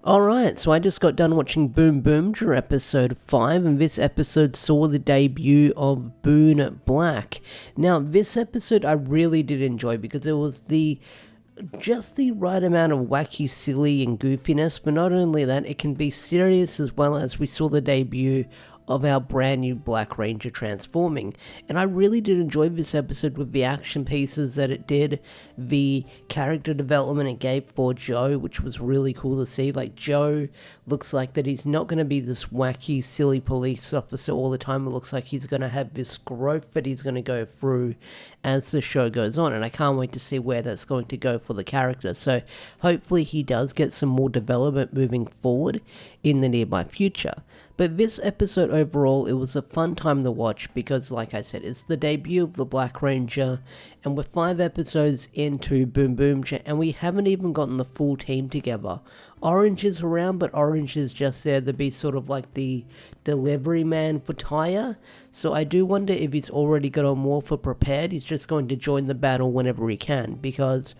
Alright, so I just got done watching Boonboomger episode 5, and this episode saw the debut of Boon Black. Now, this episode I really did enjoy because it was just the right amount of wacky, silly, and goofiness, but not only that, it can be serious as well, as we saw the debut of our brand new Black Ranger transforming. And I really did enjoy this episode with the action pieces that it did, the character development it gave for Joe, which was really cool to see. Like, Joe looks like that he's not going to be this wacky, silly police officer all the time. It looks like he's going to have this growth that he's going to go through as the show goes on, and I can't wait to see where that's going to go for the character. So hopefully he does get some more development moving forward in the nearby future. But this episode overall, it was a fun time to watch because, like I said, it's the debut of the Black Ranger, and we're 5 episodes into Boonboomger, and we haven't even gotten the full team together. Orange is around, but Orange is just there to be sort of like the delivery man for Tyre. So I do wonder if he's already got a MORPH prepared. He's just going to join the battle whenever he can, because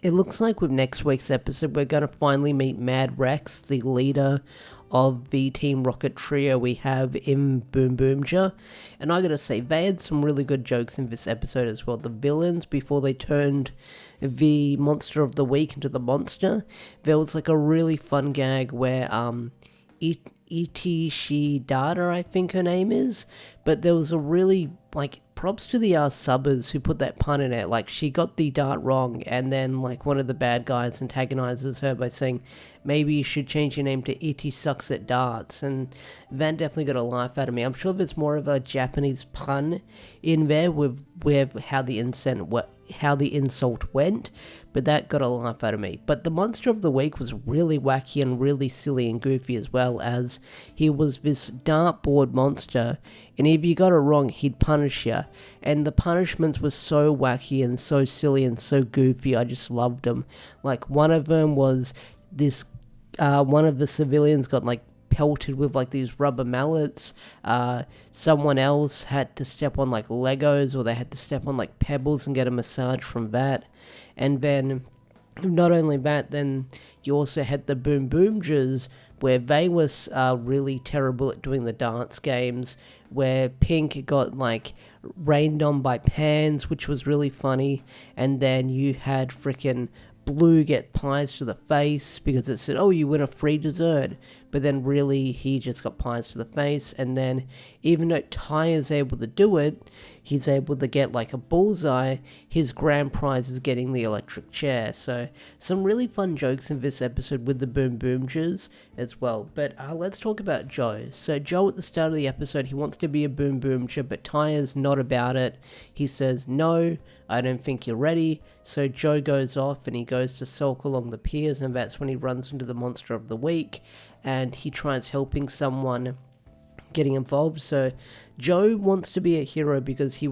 it looks like with next week's episode, we're going to finally meet Mad Rex, the leader of the Team Rocket trio we have in Boonboomger. And I gotta say, they had some really good jokes in this episode as well. The villains, before they turned the monster of the week into the monster, there was like a really fun gag where Iti Data, I think her name is, but there was a really, like, props to the subbers who put that pun in it. Like, she got the dart wrong, and then like one of the bad guys antagonizes her by saying, maybe you should change your name to Iti Sucks at Darts, and that definitely got a laugh out of me. I'm sure there's more of a Japanese pun in there with how the insult went, but that got a laugh out of me. But the monster of the week was really wacky and really silly and goofy, as well, as he was this dartboard monster, and if you got it wrong, he'd punish you. And the punishments were so wacky and so silly and so goofy, I just loved them. Like, one of them was this, one of the civilians got like pelted with like these rubber mallets. Someone else had to step on like Legos, or they had to step on like pebbles and get a massage from that. And then not only that, then you also had the Boonboomgers, where they was really terrible at doing the dance games, where Pink got like rained on by pans, which was really funny. And then you had frickin' Blue get pies to the face because it said, oh, you win a free dessert, but then really he just got pies to the face. And then even though Ty is able to do it, he's able to get like a bullseye. His grand prize is getting the electric chair. So some really fun jokes in this episode with the Boonboomgers as well. But let's talk about Joe. So Joe, at the start of the episode, he wants to be a Boonboomger, but Ty is not about it. He says, no, I don't think you're ready. So Joe goes off and he goes to sulk along the piers, and that's when he runs into the monster of the week, and he tries helping someone getting involved. So Joe wants to be a hero because he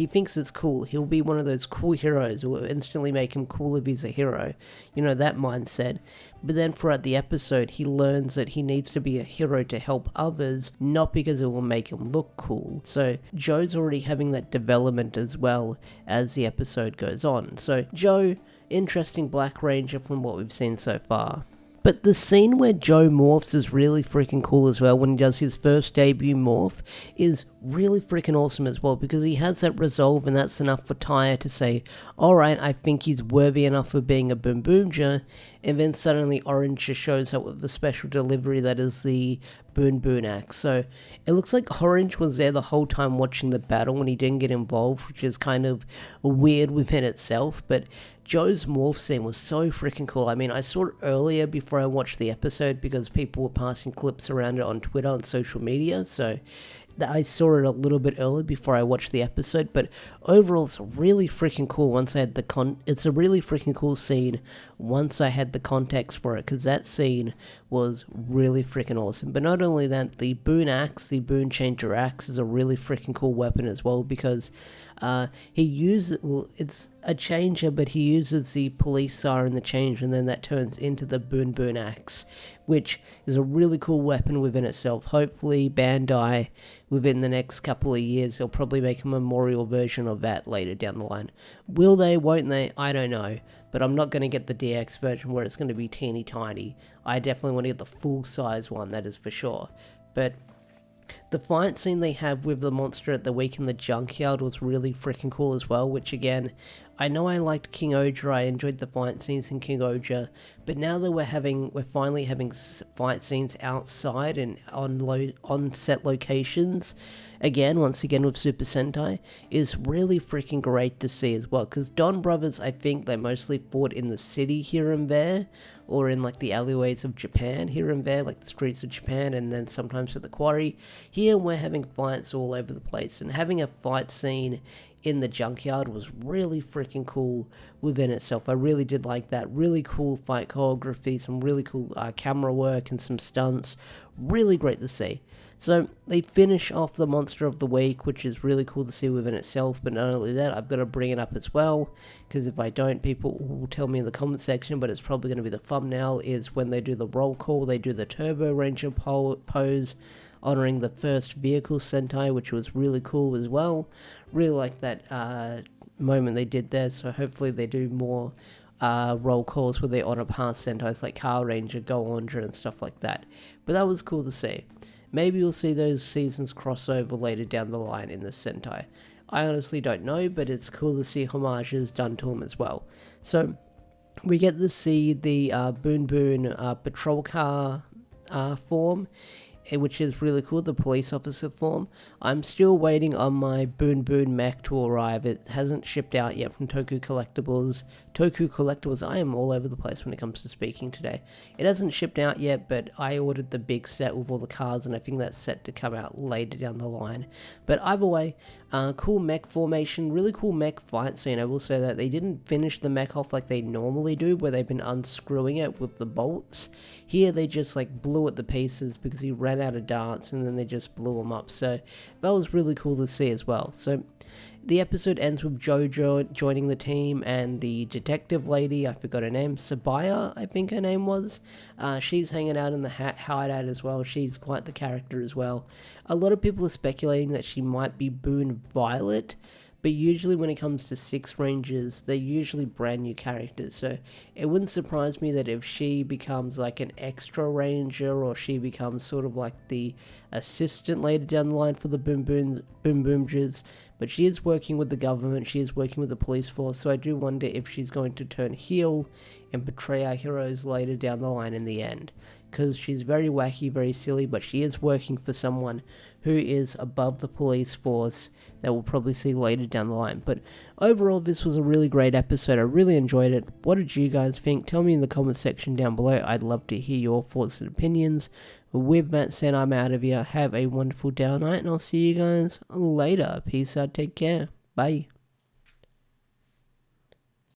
thinks it's cool. He'll be one of those cool heroes who will instantly make him cool if he's a hero. You know, that mindset. But then throughout the episode, he learns that he needs to be a hero to help others, not because it will make him look cool. So Joe's already having that development as well as the episode goes on. So Joe, interesting Black Ranger from what we've seen so far. But the scene where Joe morphs is really freaking cool as well. When he does his first debut morph is really freaking awesome as well, because he has that resolve, and that's enough for Tyre to say, alright, I think he's worthy enough of being a Boonboomger. And then suddenly Orange just shows up with the special delivery that is the Boon axe. So it looks like Orange was there the whole time watching the battle when he didn't get involved, which is kind of weird within itself. But Joe's morph scene was so freaking cool. I mean, I saw it earlier before I watched the episode because people were passing clips around it on Twitter and social media, so I saw it a little bit early before I watched the episode. But overall, it's really freaking cool once I had it's a really freaking cool scene once I had the context for it, because that scene was really freaking awesome. But not only that, the Boon axe, the Boon Changer axe, is a really freaking cool weapon as well, because he uses, well, it's a changer, but he uses the police siren, the change, and then that turns into the Boon axe, which is a really cool weapon within itself. Hopefully Bandai, within the next couple of years, they'll probably make a memorial version of that later down the line. Will they, won't they? I don't know. but I'm not going to get the DX version where it's going to be teeny tiny. I definitely want to get the full size one, that is for sure. But the fight scene they have with the monster at the week in the junkyard was really freaking cool as well, which again, I know I liked King Oja, I enjoyed the fight scenes in King Oja, but now that we're finally having fight scenes outside and on set locations, again, once again with Super Sentai, is really freaking great to see as well, because Don Brothers, I think they mostly fought in the city here and there, or in like the alleyways of Japan here and there, like the streets of Japan, and then sometimes at the quarry. Here we're having fights all over the place, and having a fight scene in the junkyard was really freaking cool within itself. I really did like that. Really cool fight choreography, some really cool camera work and some stunts. Really great to see. So they finish off the monster of the week, which is really cool to see within itself, but not only that, I've got to bring it up as well, because if I don't, people will tell me in the comment section, but it's probably going to be the thumbnail, is when they do the roll call, they do the Turbo Ranger pose, honoring the first vehicle Sentai, which was really cool as well. Really like that moment they did there, so hopefully they do more roll calls where they honor past Sentais like Car Ranger, Go Ondra, and stuff like that. But that was cool to see. Maybe we'll see those seasons cross over later down the line in the Sentai. I honestly don't know, but it's cool to see homages done to them as well. So we get to see the Boon patrol car form, which is really cool, the police officer form. I'm still waiting on my Boon mech to arrive. It hasn't shipped out yet from Toku Collectibles. I am all over the place when it comes to speaking today. It hasn't shipped out yet, but I ordered the big set with all the cars, and I think that's set to come out later down the line. But either way, cool mech formation, really cool mech fight scene. I will say that they didn't finish the mech off like they normally do, where they've been unscrewing it with the bolts. Here they just like blew it to pieces because he ran out of darts, and then they just blew him up. So that was really cool to see as well. So the episode ends with Jojo joining the team, and the detective lady, I forgot her name, Sabaya, I think her name was. She's hanging out in the hideout as well. She's quite the character as well. A lot of people are speculating that she might be Boon Violet, but usually when it comes to Six Rangers, they're usually brand new characters, so it wouldn't surprise me that if she becomes like an extra ranger, or she becomes sort of like the assistant later down the line for the Boonboomgers. But she is working with the government, she is working with the police force, so I do wonder if she's going to turn heel and betray our heroes later down the line in the end. Because she's very wacky, very silly, but she is working for someone who is above the police force that we'll probably see later down the line. But overall, this was a really great episode. I really enjoyed it. What did you guys think? Tell me in the comment section down below. I'd love to hear your thoughts and opinions. With that said, I'm out of here. Have a wonderful down night, and I'll see you guys later. Peace out. Take care. Bye.